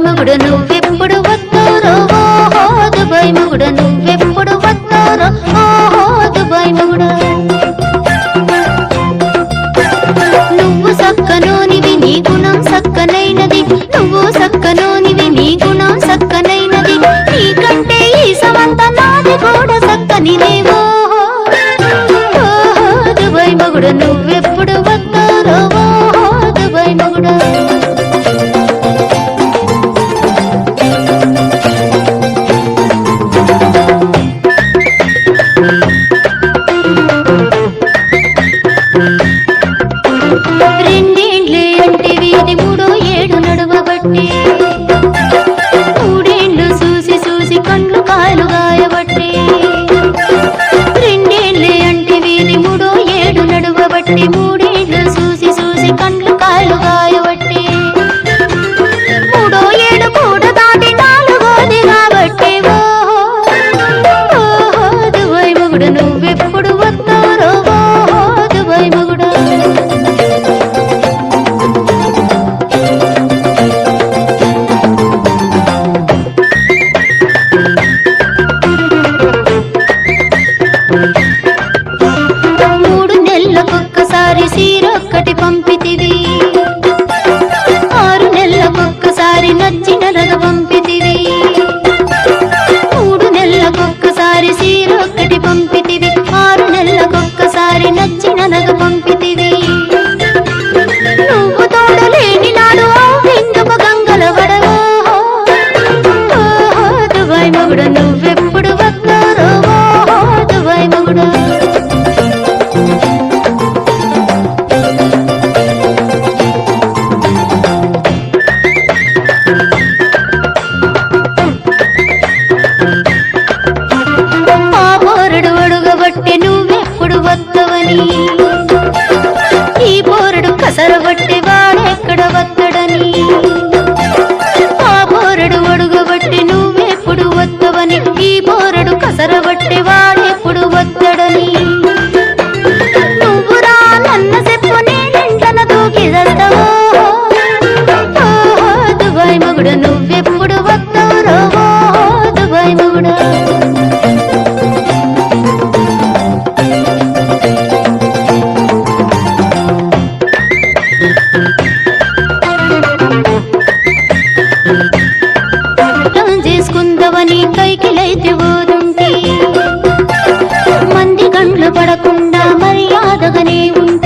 మొగుడు నువ్వెప్పుడు వస్తారో ఓహో దుబాయ్ మొగుడు నువ్వెప్పుడు వస్తారో ఓహో దుబాయ్ మొగుడు నువ్వు సక్కనోనివి నీ గుణం సక్కనైనది నువ్వు సక్కనోనివి నీ గుణం సక్కనైనది నీకంటే ఈ సమంత నాది కూడా సక్కనిదేవో ఓహో దుబాయ్ మొగుడు నువ్వెప్పుడు వస్తారో ఓహో దుబాయ్ మొగుడు రెండేండ్లే అంటే వీధి 3 ఏడు నడవబట్టి మూడేండ్లు చూసి చూసి కండ్లు కాయలు గాయబట్టి రెండేండ్లే అంటే వీధి 3 ఏడు నడవబట్టి మూడేండ్లు చూసి చూసి కండ్లు కాయలు గాయబట్టి 3 ఏడు కూడా దాటి 4వది కాబట్టి ఓహో దుబాయ్ మొగుడు నువ్వెప్పుడు వస్తారో ఓహో దుబాయ్ మొగుడు సీరొక్కటి పంపితివి 6 నెలలకొక్కసారి నచ్చిన నగ పంపితివి 3 నెలలకొక్కసారి సీరొక్కటి పంపితివి 6 నెలలకొక్కసారి నచ్చిన నగ పంపితివి నువ్వు తోడలేని నాడు ఎందుకు గంగల వడవో ఓహో దుబాయ్ మొగుడు నువ్వెప్పుడు వస్తారో ఓహో దుబాయ్ మొగుడు నువ్వెప్పుడు వద్దవని ఈ పోరడు కసరబట్టి వాడెక్కడ వద్దడని ఆ పోరడు అడుగబట్టి నువ్వెప్పుడు వద్దవని ఈ పోరడు కసరబట్టి వాడెప్పుడు వద్దడని నువ్వు రా నన్న చెప్పు నేనెంటన దూకిదస్తావో ఓహో దుబాయ్ మొగుడు నువ్వెప్పుడు వస్తారో ఓహో దుబాయ్ మొగుడు చేసుకుందవని కైకిలైతే ఓదుంటి మంది కండ్లు పడకుండా మర్యాదగానే ఉండి